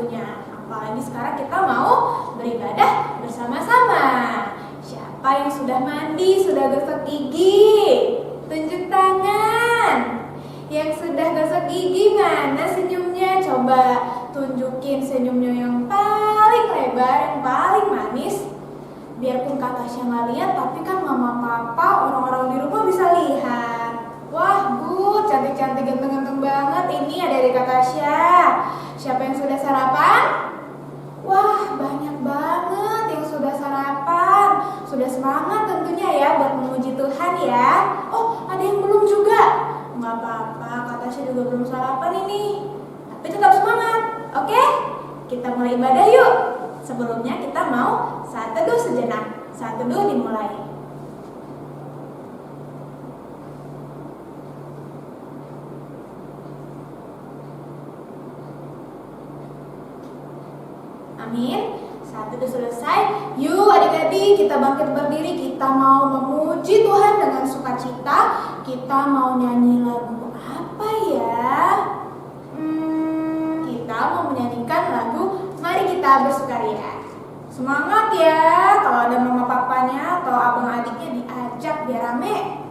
tentunya. Apalagi sekarang kita mau beribadah bersama-sama. Siapa yang sudah mandi, sudah gosok gigi? Tunjuk tangan. Yang sudah gosok gigi mana senyumnya? Coba tunjukin senyumnya yang paling lebar, yang paling manis. Biarpun Kak Tasya nggak lihat, tapi kan mama papa, orang-orang di rumah bisa lihat. Wah, Bu, cantik-cantik, ganteng-ganteng banget. Ini ada dari Kak Tasya. Siapa yang sudah sarapan? Wah, banyak banget yang sudah sarapan. Sudah semangat tentunya ya buat memuji Tuhan ya. Oh, ada yang belum juga. Nggak apa-apa, Kak Tasya juga belum sarapan ini. Tapi tetap semangat, oke? Kita mulai ibadah yuk. Sebelumnya kita mau saat teduh sejenak. Saat teduh dimulai. Amin. Saat teduh selesai, yuk adik-adik kita bangkit berdiri. Kita mau memuji Tuhan dengan sukacita. Kita mau nyanyi lagu apa ya? Kita mau menyanyikan lagu Mari Kita Bersukaria. Semangat ya, kalau ada mama papanya atau abang adiknya diajak biar rame.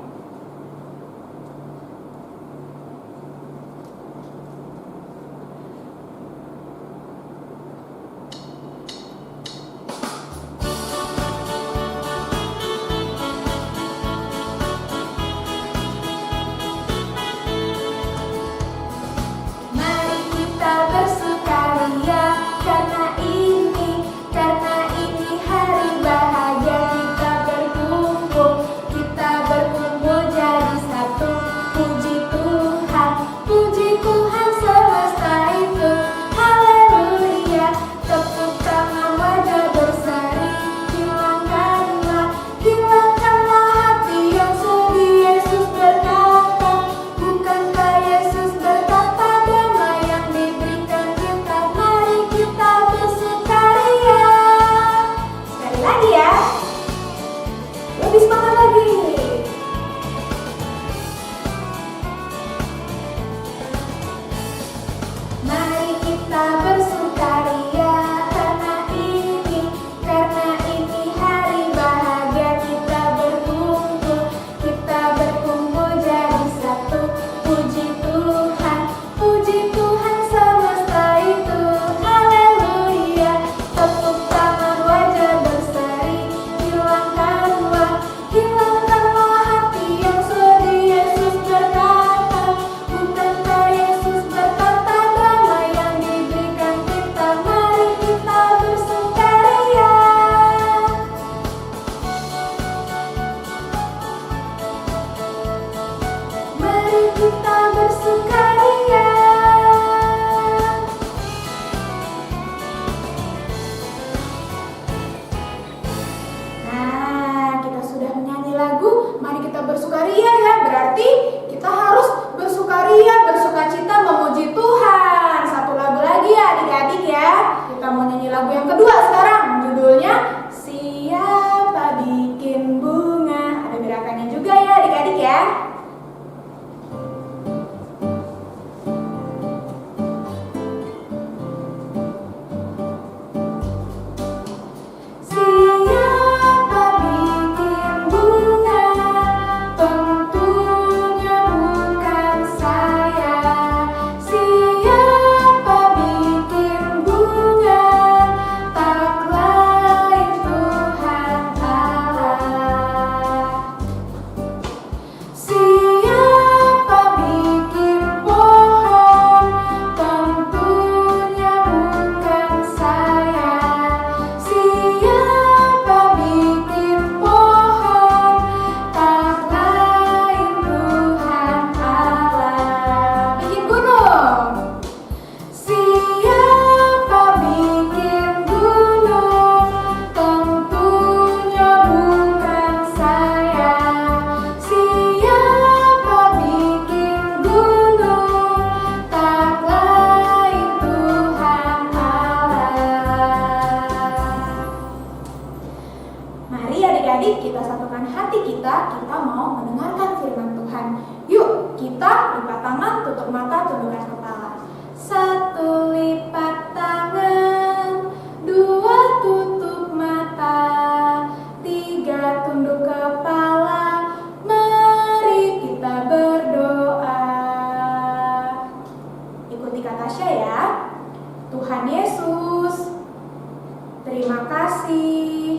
Terima kasih.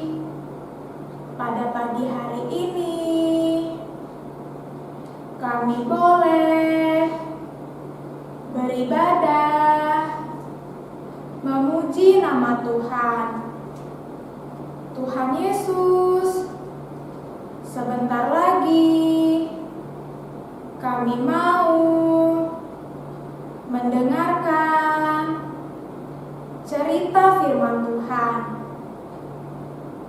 Pada pagi hari ini, kami boleh beribadah, memuji nama Tuhan. Tuhan Yesus, sebentar lagi kami mau mendengarkan cerita firman Tuhan.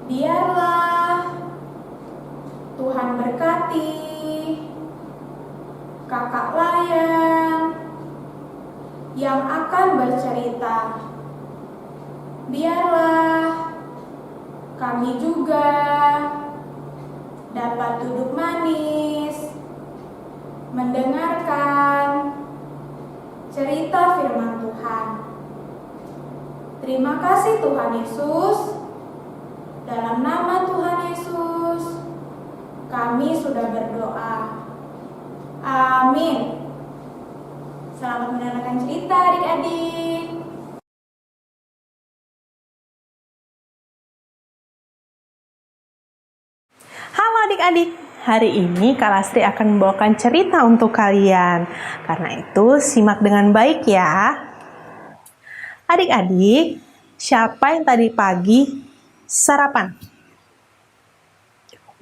Biarlah Tuhan berkati Kakak Layan yang akan bercerita. Biarlah kami juga dapat duduk manis mendengarkan cerita firman Tuhan. Terima kasih Tuhan Yesus. Dalam nama Tuhan Yesus, kami sudah berdoa. Amin. Selamat mendengarkan cerita adik-adik. Halo adik-adik, hari ini Kak Lastri akan membawakan cerita untuk kalian. Karena itu simak dengan baik ya. Adik-adik, siapa yang tadi pagi sarapan?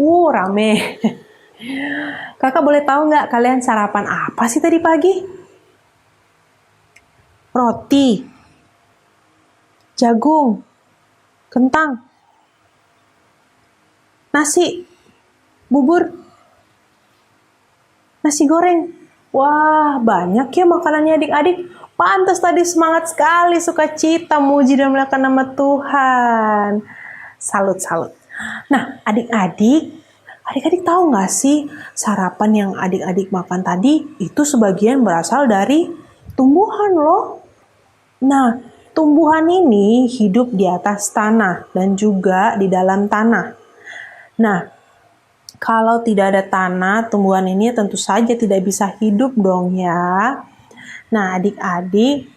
Rame. Kakak boleh tahu nggak kalian sarapan apa sih tadi pagi? Roti, jagung, kentang, nasi, bubur, nasi goreng. Wah, banyak ya makanannya adik-adik. Pantas tadi semangat sekali, sukacita, muji dan memuliakan nama Tuhan. Salut. Nah, adik-adik tahu nggak sih sarapan yang adik-adik makan tadi itu sebagian berasal dari tumbuhan loh. Nah, tumbuhan ini hidup di atas tanah dan juga di dalam tanah. Nah, kalau tidak ada tanah, tumbuhan ini tentu saja tidak bisa hidup dong ya. Nah, adik-adik,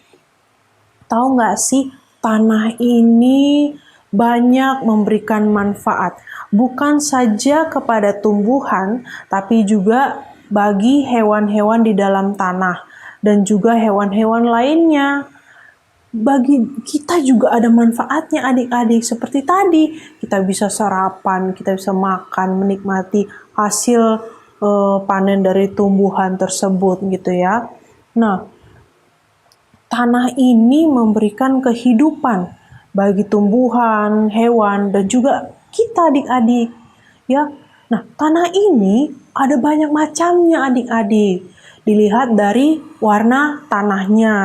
tahu nggak sih tanah ini banyak memberikan manfaat. Bukan saja kepada tumbuhan, tapi juga bagi hewan-hewan di dalam tanah. Dan juga hewan-hewan lainnya. Bagi kita juga ada manfaatnya adik-adik. Seperti tadi, kita bisa sarapan, kita bisa makan, menikmati hasil panen dari tumbuhan tersebut gitu ya. Nah, tanah ini memberikan kehidupan bagi tumbuhan, hewan, dan juga kita adik-adik. Ya, nah tanah ini ada banyak macamnya adik-adik. Dilihat dari warna tanahnya.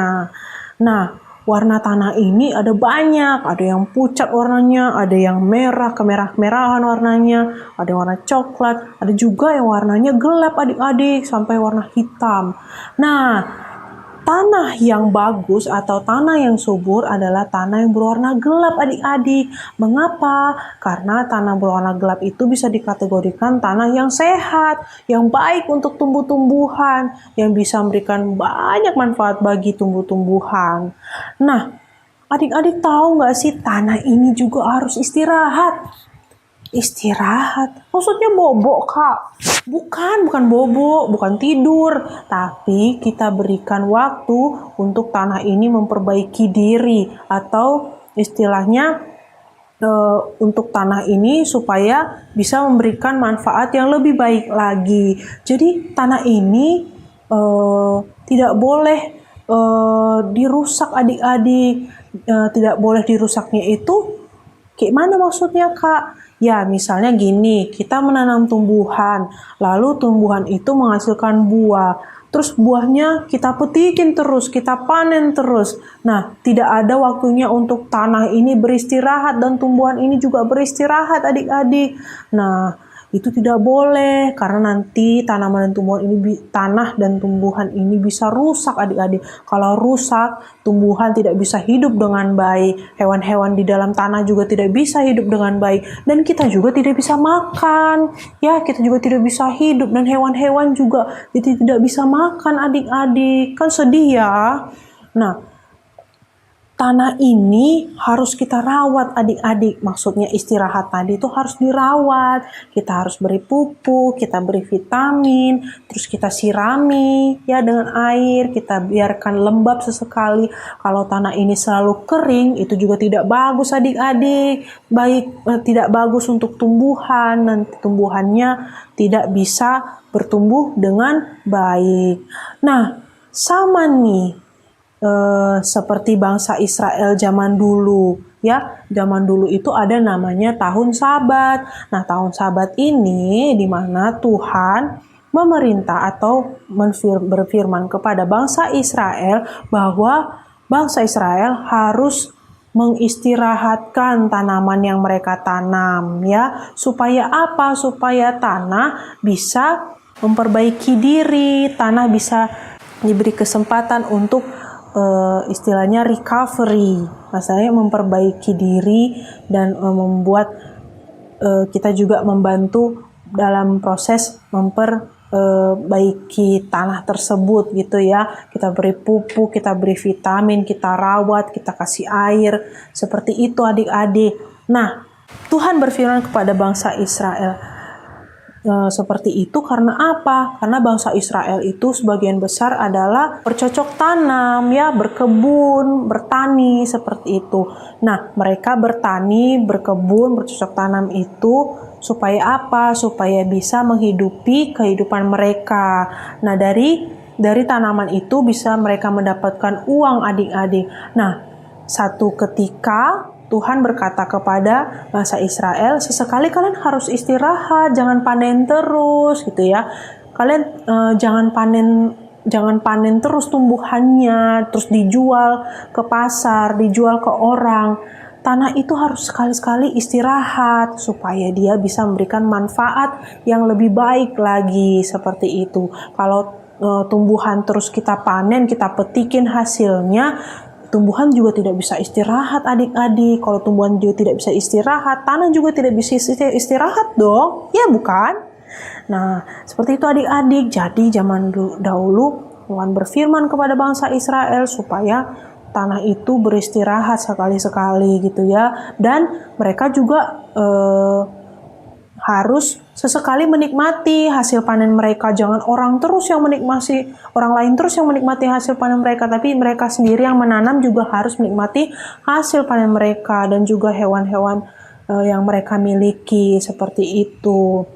Nah, warna tanah ini ada banyak, ada yang pucat warnanya, ada yang merah, kemerah-merahan warnanya, ada yang warna coklat, ada juga yang warnanya gelap adik-adik, sampai warna hitam. Nah, tanah yang bagus atau tanah yang subur adalah tanah yang berwarna gelap adik-adik. Mengapa? Karena tanah berwarna gelap itu bisa dikategorikan tanah yang sehat, yang baik untuk tumbuh-tumbuhan, yang bisa memberikan banyak manfaat bagi tumbuh-tumbuhan. Nah, adik-adik tahu nggak sih tanah ini juga harus istirahat? Istirahat? Maksudnya bobok, Kak? Bukan bobok, bukan tidur. Tapi kita berikan waktu untuk tanah ini memperbaiki diri. Atau istilahnya untuk tanah ini supaya bisa memberikan manfaat yang lebih baik lagi. Jadi tanah ini tidak boleh dirusak adik-adik. Tidak boleh dirusaknya itu gimana maksudnya, Kak? Ya, misalnya gini, kita menanam tumbuhan, lalu tumbuhan itu menghasilkan buah. Terus buahnya kita petikin terus, kita panen terus. Nah, tidak ada waktunya untuk tanah ini beristirahat dan tumbuhan ini juga beristirahat adik-adik. Nah, itu tidak boleh karena nanti tanaman dan tumbuhan ini tanah dan tumbuhan ini bisa rusak adik-adik. Kalau rusak, tumbuhan tidak bisa hidup dengan baik, hewan-hewan di dalam tanah juga tidak bisa hidup dengan baik, dan kita juga tidak bisa makan. Ya, kita juga tidak bisa hidup dan hewan-hewan juga tidak bisa makan adik-adik. Kan sedih ya. Nah, tanah ini harus kita rawat adik-adik. Maksudnya istirahat tadi itu harus dirawat. Kita harus beri pupuk, kita beri vitamin, terus kita sirami ya dengan air, kita biarkan lembab sesekali. Kalau tanah ini selalu kering, itu juga tidak bagus adik-adik. Tidak bagus untuk tumbuhan, nanti tumbuhannya tidak bisa bertumbuh dengan baik. Nah, sama nih seperti bangsa Israel zaman dulu ya. Zaman dulu itu ada namanya tahun Sabat. Nah, tahun Sabat ini di mana Tuhan memerintah atau berfirman kepada bangsa Israel bahwa bangsa Israel harus mengistirahatkan tanaman yang mereka tanam ya. Supaya apa? Supaya tanah bisa memperbaiki diri, tanah bisa diberi kesempatan untuk istilahnya recovery, maksudnya memperbaiki diri dan membuat kita juga membantu dalam proses memperbaiki tanah tersebut gitu ya. Kita beri pupuk, kita beri vitamin, kita rawat, kita kasih air, seperti itu adik-adik. Nah, Tuhan berfirman kepada bangsa Israel seperti itu karena apa? Karena bangsa Israel itu sebagian besar adalah bercocok tanam ya, berkebun, bertani seperti itu. Nah, mereka bertani, berkebun, bercocok tanam itu supaya apa? Supaya bisa menghidupi kehidupan mereka. Nah, dari tanaman itu bisa mereka mendapatkan uang adik-adik. Nah, satu ketika Tuhan berkata kepada bangsa Israel, sesekali kalian harus istirahat, jangan panen terus gitu ya. Kalian jangan panen terus tumbuhannya, terus dijual ke pasar, dijual ke orang. Tanah itu harus sekali-sekali istirahat supaya dia bisa memberikan manfaat yang lebih baik lagi, seperti itu. Kalau tumbuhan terus kita panen, kita petikin hasilnya, tumbuhan juga tidak bisa istirahat adik-adik. Kalau tumbuhan juga tidak bisa istirahat, tanah juga tidak bisa istirahat dong. Ya bukan? Nah, seperti itu adik-adik. Jadi zaman dahulu Tuhan berfirman kepada bangsa Israel supaya tanah itu beristirahat sekali-sekali gitu ya. Dan mereka juga harus sesekali menikmati hasil panen mereka. Jangan orang lain terus yang menikmati hasil panen mereka, tapi mereka sendiri yang menanam juga harus menikmati hasil panen mereka, dan juga hewan-hewan yang mereka miliki, seperti itu.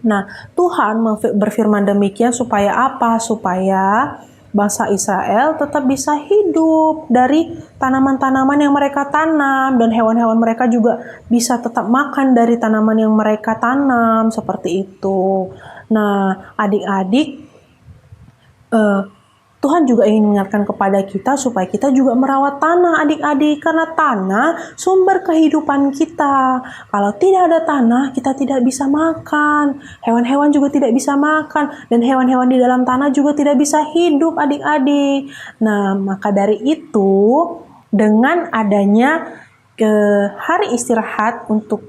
Nah, Tuhan berfirman demikian supaya apa? Supaya bangsa Israel tetap bisa hidup dari tanaman-tanaman yang mereka tanam, dan hewan-hewan mereka juga bisa tetap makan dari tanaman yang mereka tanam, seperti itu. Nah, adik-adik, Tuhan juga ingin mengingatkan kepada kita supaya kita juga merawat tanah adik-adik, karena tanah sumber kehidupan kita. Kalau tidak ada tanah, kita tidak bisa makan, hewan-hewan juga tidak bisa makan, dan hewan-hewan di dalam tanah juga tidak bisa hidup adik-adik. Nah, maka dari itu dengan adanya hari istirahat untuk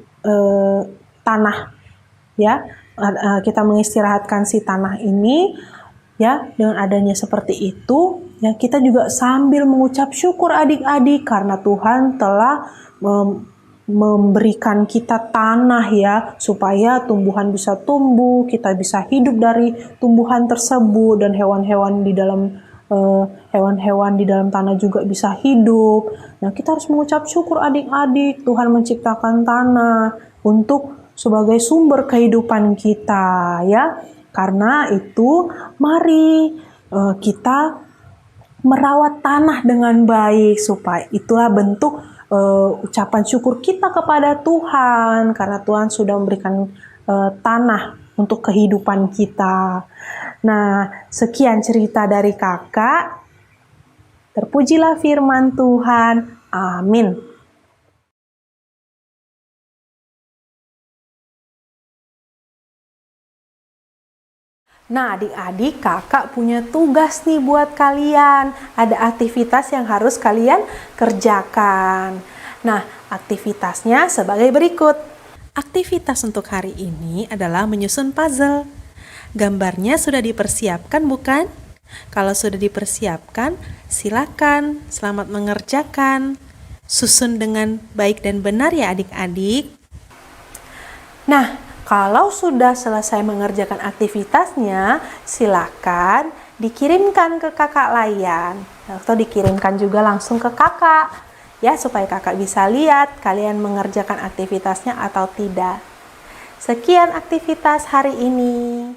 tanah ya, kita mengistirahatkan si tanah ini ya, dengan adanya seperti itu, ya kita juga sambil mengucap syukur adik-adik karena Tuhan telah memberikan kita tanah ya, supaya tumbuhan bisa tumbuh, kita bisa hidup dari tumbuhan tersebut, dan hewan-hewan di dalam tanah juga bisa hidup. Nah, kita harus mengucap syukur adik-adik, Tuhan menciptakan tanah untuk sebagai sumber kehidupan kita ya. Karena itu, mari kita merawat tanah dengan baik, supaya itulah bentuk ucapan syukur kita kepada Tuhan, karena Tuhan sudah memberikan tanah untuk kehidupan kita. Nah, sekian cerita dari kakak. Terpujilah firman Tuhan. Amin. Nah, adik-adik, kakak punya tugas nih buat kalian. Ada aktivitas yang harus kalian kerjakan. Nah, aktivitasnya sebagai berikut. Aktivitas untuk hari ini adalah menyusun puzzle. Gambarnya sudah dipersiapkan, bukan? Kalau sudah dipersiapkan, silakan selamat mengerjakan. Susun dengan baik dan benar ya adik-adik. Nah, kalau sudah selesai mengerjakan aktivitasnya, silakan dikirimkan ke kakak Layan atau dikirimkan juga langsung ke kakak ya, supaya kakak bisa lihat kalian mengerjakan aktivitasnya atau tidak. Sekian aktivitas hari ini.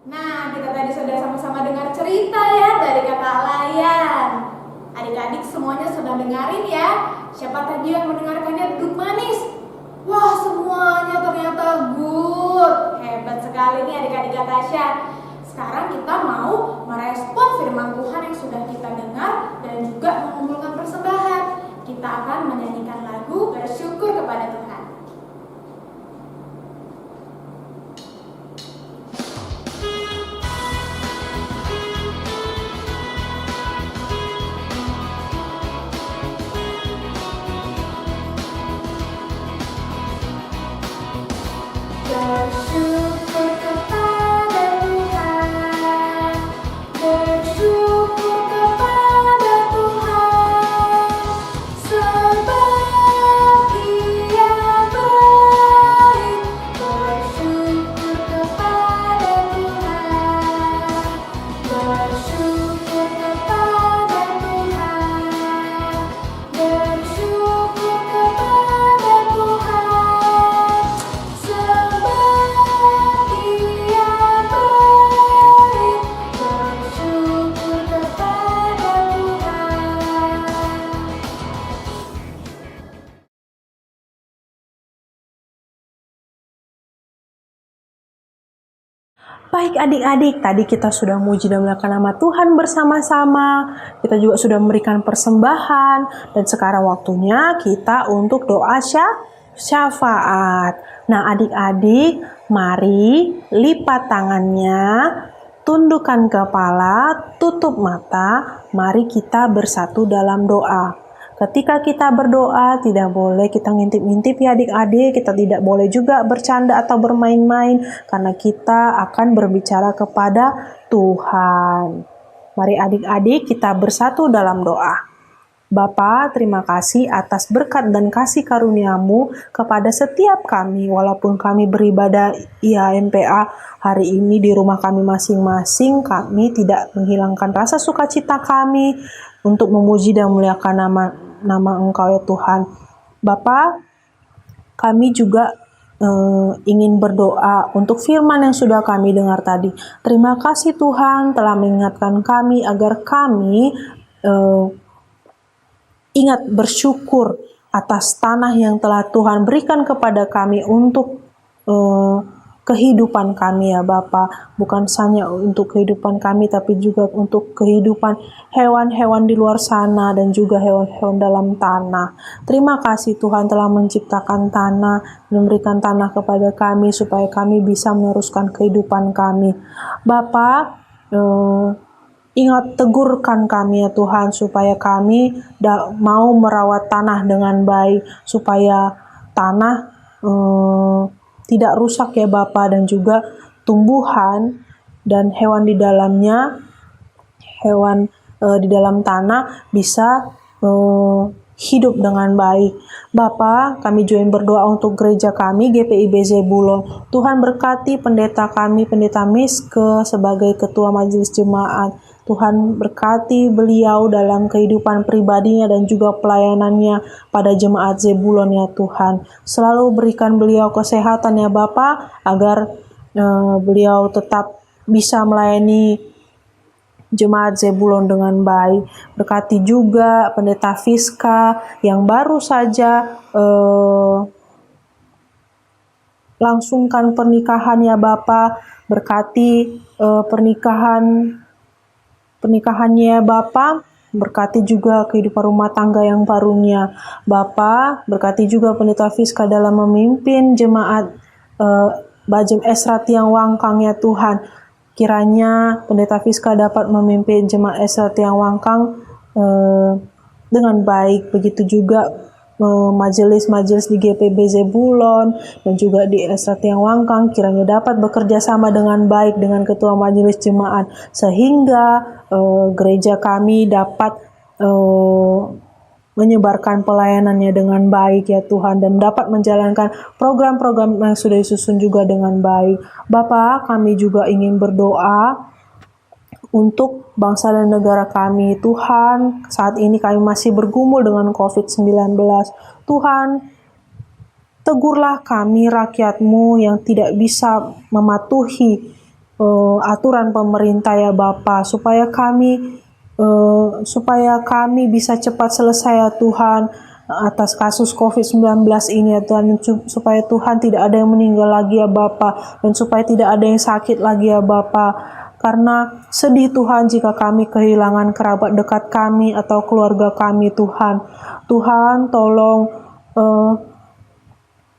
Nah, kita tadi sudah sama-sama dengar cerita ya dari kakak Layan. Adik-adik semuanya sudah dengarin ya. Siapa tadi yang mendengarkannya duduk manis? Wah, semuanya ternyata good. Hebat sekali nih adik-adik Tasya. Sekarang kita mau merespon firman Tuhan yang sudah kita dengar dan juga mengumpulkan persembahan. Kita akan menyanyikan lagu bersyukur kepada Tuhan. Bersyukur kepada Tuhan, bersyukur kepada Tuhan, sebab Dia baik. Bersyukur kepada Tuhan, bersyukur kepada Tuhan, bersyukur kepada Tuhan, sebab Dia baik. Bersyukur kepada Tuhan. Baik adik-adik, tadi kita sudah muji dan memuliakan nama Tuhan bersama-sama. Kita juga sudah memberikan persembahan. Dan sekarang waktunya kita untuk doa syafaat. Nah adik-adik, mari lipat tangannya, tundukkan kepala, tutup mata. Mari kita bersatu dalam doa. Ketika kita berdoa, tidak boleh kita ngintip-ngintip ya adik-adik. Kita tidak boleh juga bercanda atau bermain-main, karena kita akan berbicara kepada Tuhan. Mari adik-adik kita bersatu dalam doa. Bapa, terima kasih atas berkat dan kasih karunia-Mu kepada setiap kami, walaupun kami beribadah IHMPA hari ini di rumah kami masing-masing, kami tidak menghilangkan rasa sukacita kami untuk memuji dan memuliakan nama Engkau ya Tuhan. Bapa, kami juga ingin berdoa untuk firman yang sudah kami dengar tadi. Terima kasih Tuhan telah mengingatkan kami agar kami ingat bersyukur atas tanah yang telah Tuhan berikan kepada kami untuk kehidupan kami ya Bapa. Bukan hanya untuk kehidupan kami, tapi juga untuk kehidupan hewan-hewan di luar sana dan juga hewan-hewan dalam tanah. Terima kasih Tuhan telah menciptakan tanah, memberikan tanah kepada kami supaya kami bisa meneruskan kehidupan kami. Bapa, ingat tegurkan kami ya Tuhan, supaya kami mau merawat tanah dengan baik, supaya tanah tidak rusak ya Bapa, dan juga tumbuhan dan hewan di dalamnya, hewan di dalam tanah bisa hidup dengan baik. Bapa, kami juga berdoa untuk gereja kami, GPIB Zebulon. Tuhan berkati pendeta kami, Pendeta Miske sebagai ketua majelis jemaat. Tuhan berkati beliau dalam kehidupan pribadinya dan juga pelayanannya pada jemaat Zebulon ya Tuhan. Selalu berikan beliau kesehatan ya Bapa, agar beliau tetap bisa melayani jemaat Zebulon dengan baik. Berkati juga Pendeta Fiska yang baru saja langsungkan pernikahan ya Bapa. Berkati pernikahannya Bapa, berkati juga kehidupan rumah tangga yang barunya. Bapa, berkati juga Pendeta Fiska dalam memimpin jemaat Bajem Esra Tiang Wangkang ya Tuhan. Kiranya Pendeta Fiska dapat memimpin jemaat Esra Tiang Wangkang dengan baik. Begitu juga majelis-majelis di GPB Zebulon dan juga di Esra Tiang Wangkang kiranya dapat bekerja sama dengan baik dengan ketua majelis jemaat sehingga gereja kami dapat menyebarkan pelayanannya dengan baik ya Tuhan dan dapat menjalankan program-program yang sudah disusun juga dengan baik. Bapa, kami juga ingin berdoa untuk bangsa dan negara kami. Tuhan, saat ini kami masih bergumul dengan COVID-19. Tuhan, tegurlah kami rakyat-Mu yang tidak bisa mematuhi aturan pemerintah ya Bapa, supaya kami bisa cepat selesai ya Tuhan atas kasus COVID-19 ini ya Tuhan, supaya Tuhan tidak ada yang meninggal lagi ya Bapa, dan supaya tidak ada yang sakit lagi ya Bapa. Karena sedih Tuhan jika kami kehilangan kerabat dekat kami atau keluarga kami Tuhan. Tuhan tolong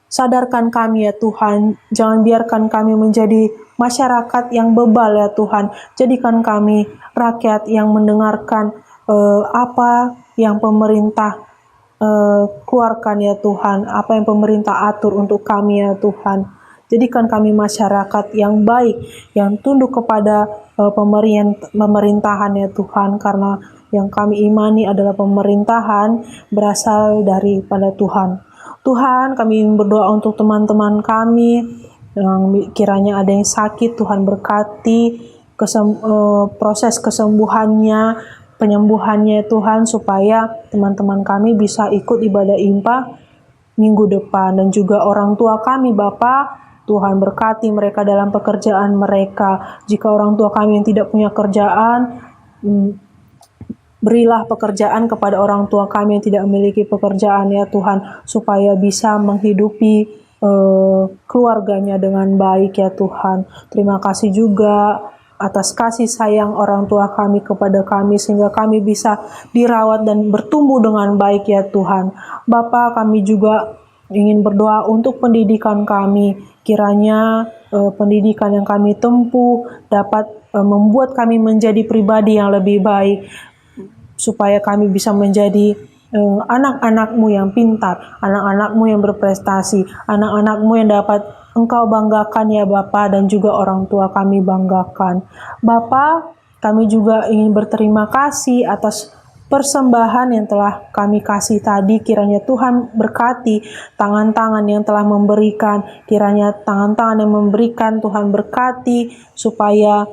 sadarkan kami ya Tuhan, jangan biarkan kami menjadi masyarakat yang bebal ya Tuhan. Jadikan kami rakyat yang mendengarkan apa yang pemerintah keluarkan ya Tuhan, apa yang pemerintah atur untuk kami ya Tuhan. Jadikan kami masyarakat yang baik, yang tunduk kepada pemerintahan ya Tuhan, karena yang kami imani adalah pemerintahan berasal daripada Tuhan. Tuhan, kami ingin berdoa untuk teman-teman kami yang kiranya ada yang sakit, Tuhan berkati proses kesembuhannya, penyembuhannya Tuhan, supaya teman-teman kami bisa ikut ibadah IMPA minggu depan. Dan juga orang tua kami Bapa, Tuhan berkati mereka dalam pekerjaan mereka. Jika orang tua kami yang tidak punya kerjaan, berilah pekerjaan kepada orang tua kami yang tidak memiliki pekerjaan ya Tuhan, supaya bisa menghidupi keluarganya dengan baik ya Tuhan. Terima kasih juga atas kasih sayang orang tua kami kepada kami, sehingga kami bisa dirawat dan bertumbuh dengan baik ya Tuhan. Bapa, kami juga ingin berdoa untuk pendidikan kami. Kiranya pendidikan yang kami tempuh dapat membuat kami menjadi pribadi yang lebih baik, supaya kami bisa menjadi anak-anak-Mu yang pintar, anak-anak-Mu yang berprestasi, anak-anak-Mu yang dapat Engkau banggakan ya Bapa, dan juga orang tua kami banggakan. Bapa, kami juga ingin berterima kasih atas persembahan yang telah kami kasih tadi. Kiranya Tuhan berkati tangan-tangan yang telah memberikan, kiranya tangan-tangan yang memberikan Tuhan berkati, supaya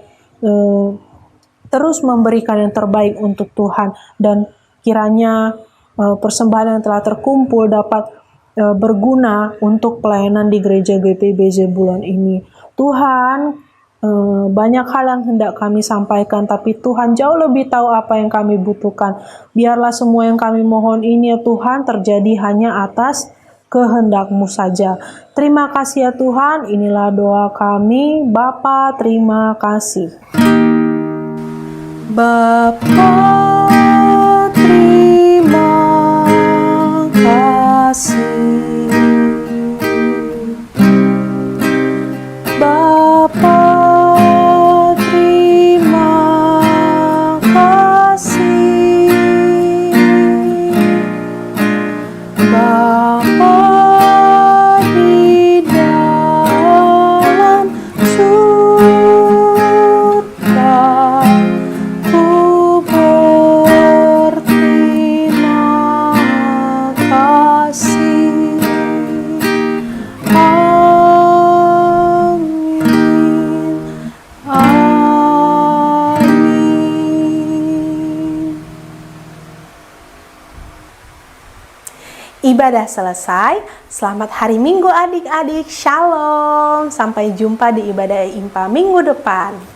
terus memberikan yang terbaik untuk Tuhan, dan kiranya persembahan yang telah terkumpul dapat berguna untuk pelayanan di gereja GPB Zebulon ini. Tuhan, banyak hal yang hendak kami sampaikan, tapi Tuhan jauh lebih tahu apa yang kami butuhkan. Biarlah semua yang kami mohon ini ya Tuhan terjadi hanya atas kehendak-Mu saja. Terima kasih ya Tuhan, inilah doa kami. Bapa, terima kasih. Bapa, terima kasih. Bapa, terima kasih. Bapa di dalam surga, ku berterima kasih. Amin. Amin. Ibadah selesai. Selamat hari Minggu adik-adik. Shalom. Sampai jumpa di ibadah IMPA minggu depan.